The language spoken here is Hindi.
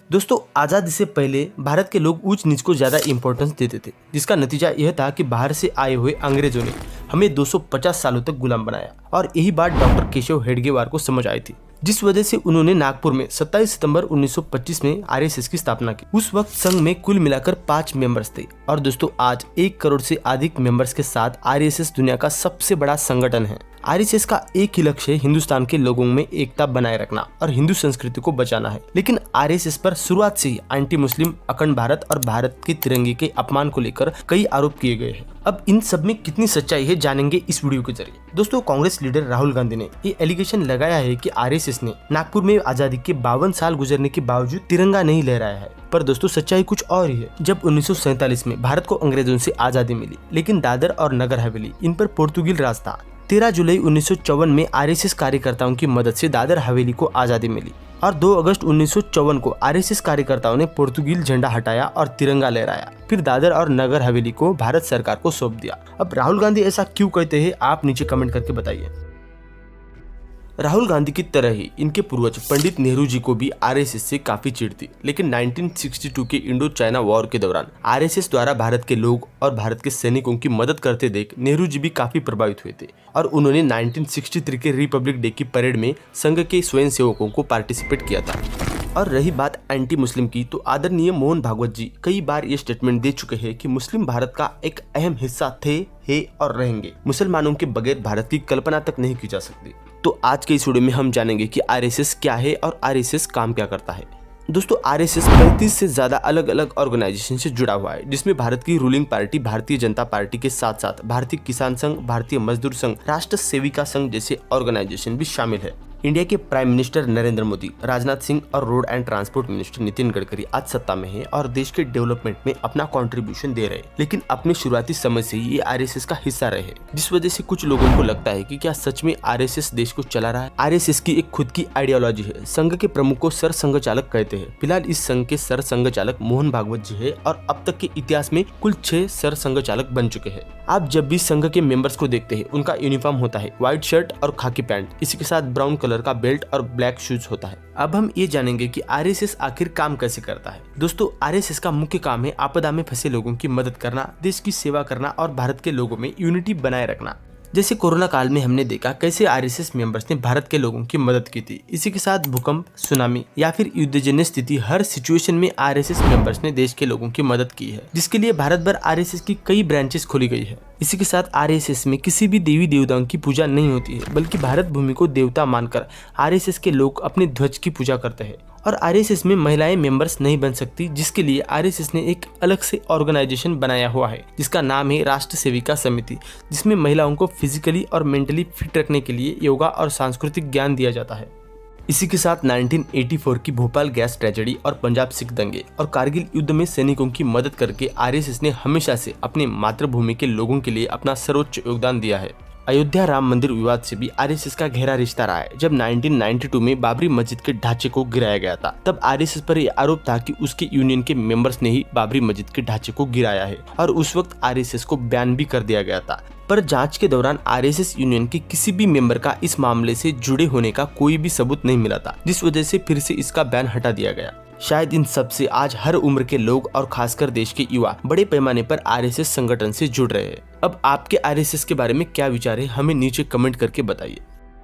दोस्तों, आज़ादी से पहले भारत के लोग ऊंच नीच को ज़्यादा इंपॉर्टेंस देते थे, जिसका नतीजा यह था कि बाहर से आए हुए अंग्रेजों ने हमें 250 सालों तक गुलाम बनाया। और यही बात डॉक्टर केशव हेडगेवार को समझ आई थी, जिस वजह से उन्होंने नागपुर में 27 सितंबर 1925 में आरएसएस की स्थापना की। उस वक्त संघ में कुल मिलाकर 5 मेंबर्स थे। और दोस्तों, आज 1 करोड़ से अधिक मेंबर्स के साथ आरएसएस दुनिया का सबसे बड़ा संगठन है। आरएसएस का एक ही लक्ष्य है हिंदुस्तान के लोगों में एकता बनाए रखना और हिंदू संस्कृति को बचाना है। लेकिन आरएसएस पर शुरुआत से ही एंटी मुस्लिम, अखंड भारत और भारत के तिरंगे के अपमान को लेकर कई आरोप किए गए हैं। अब इन सब में कितनी सच्चाई है जानेंगे इस वीडियो के जरिए। दोस्तों, कांग्रेस लीडर राहुल गांधी ने ये एलिगेशन लगाया है कि आरएसएस ने नागपुर में आजादी के 52 साल गुजरने के बावजूद तिरंगा नहीं लहराया है। पर दोस्तों, सच्चाई कुछ और ही है। जब 1947 में भारत को अंग्रेजों से आजादी मिली, लेकिन दादर और नगर हवेली इन पर पोर्तुगीज राज था। 13 जुलाई 1954 में आरएसएस कार्यकर्ताओं की मदद से दादर हवेली को आजादी मिली और 2 अगस्त 1954 को आरएसएस कार्यकर्ताओं ने पोर्तुगीज झंडा हटाया और तिरंगा लहराया। फिर दादर और नगर हवेली को भारत सरकार को सौंप दिया। अब राहुल गांधी ऐसा क्यों कहते हैं, आप नीचे कमेंट करके बताइए। राहुल गांधी की तरह ही इनके पूर्वज पंडित नेहरू जी को भी आरएसएस से काफी चिढ़ थी। लेकिन 1962 के इंडो चाइना वॉर के दौरान आरएसएस द्वारा भारत के लोग और भारत के सैनिकों की मदद करते देख नेहरू जी भी काफी प्रभावित हुए थे और उन्होंने 1963 के रिपब्लिक डे की परेड में संघ के स्वयंसेवकों को पार्टिसिपेट किया था। और रही बात एंटी मुस्लिम की, तो आदरणीय मोहन भागवत जी कई बार ये स्टेटमेंट दे चुके हैं कि मुस्लिम भारत का एक अहम हिस्सा थे, है और रहेंगे। मुसलमानों के बगैर भारत की कल्पना तक नहीं की जा सकती। तो आज के इस वीडियो में हम जानेंगे कि आरएसएस क्या है और आरएसएस काम क्या करता है। दोस्तों, आरएसएस 35 से ज्यादा अलग अलग ऑर्गेनाइजेशन से जुड़ा हुआ है, जिसमें भारत की ruling party Bharatiya Janata party के साथ साथ भारतीय किसान संघ, भारतीय मजदूर संघ, राष्ट्र सेविका संघ जैसे ऑर्गेनाइजेशन भी शामिल है। इंडिया के प्राइम मिनिस्टर नरेंद्र मोदी, राजनाथ सिंह और road and transport minister Nitin Gadkari आज सत्ता में है और देश के डेवलपमेंट में अपना कंट्रीब्यूशन दे रहे हैं। लेकिन अपने शुरुआती समय से ही ये आरएसएस का हिस्सा रहे, जिस वजह से कुछ लोगों को लगता है कि क्या सच में आरएसएस देश को चला रहा है। आरएसएस की एक खुद की आइडियोलॉजी है। संघ के प्रमुख को सर संघ चालक कहते हैं। फिलहाल इस संघ के सर संघ चालक मोहन भागवत जी है और अब तक के इतिहास में कुल 6 सर संघ चालक बन चुके हैं। आप जब भी संघ के मेंबर्स को देखते हैं, उनका यूनिफॉर्म होता है व्हाइट शर्ट और खाकी पैंट, इसी के साथ ब्राउन कलर का बेल्ट और ब्लैक शूज होता है। अब हम ये जानेंगे कि आरएसएस आखिर काम कैसे करता है। दोस्तों, आरएसएस का मुख्य काम है आपदा में फंसे लोगों की मदद करना, देश की सेवा करना और भारत के लोगों में यूनिटी बनाए रखना। जैसे कोरोना काल में हमने देखा कैसे आरएसएस मेंबर्स ने भारत के लोगों की मदद की थी। इसी के साथ भूकंप, सुनामी या फिर युद्धजन्य स्थिति, हर सिचुएशन में आरएसएस मेंबर्स ने देश के लोगों की मदद की है, जिसके लिए भारत भर आरएसएस की कई ब्रांचेस खोली गई है। इसी के साथ आरएसएस में किसी भी देवी देवताओं की पूजा नहीं होती है, बल्कि भारत भूमि को देवता मानकर आरएसएस के लोग अपने ध्वज की पूजा करते हैं। और आरएसएस में महिलाएं मेंबर्स नहीं बन सकती, जिसके लिए आरएसएस ने एक अलग से ऑर्गेनाइजेशन बनाया हुआ है, जिसका नाम है राष्ट्र सेविका समिति, जिसमें महिलाओं को फिजिकली और मेंटली फिट रखने के लिए योगा और सांस्कृतिक ज्ञान दिया जाता है। इसी के साथ 1984 की भोपाल गैस ट्रेजेडी और पंजाब सिख दंगे और कारगिल युद्ध में सैनिकों की मदद करके आरएसएस ने हमेशा से अपने मातृभूमि के लोगों के लिए अपना सर्वोच्च योगदान दिया है। अयोध्या राम मंदिर विवाद से भी आरएसएस का गहरा रिश्ता रहा है। जब 1992 में बाबरी मस्जिद के ढांचे को गिराया गया था, तब आरएसएस पर यह आरोप था कि उसके यूनियन के मेंबर्स ने ही बाबरी मस्जिद के ढांचे को गिराया है और उस वक्त आरएसएस को बैन भी कर दिया गया था। पर जांच के दौरान आरएसएस यूनियन के किसी भी मेंबर का इस मामले से जुड़े होने का कोई भी सबूत नहीं मिला था, जिस वजह से फिर से इसका बैन हटा दिया गया। शायद इन सब से आज हर उम्र के लोग और खासकर देश के युवा बड़े पैमाने पर आरएसएस संगठन से जुड़ रहे हैं। अब आपके आरएसएस के बारे में क्या विचार है, हमें नीचे कमेंट करके बताइए।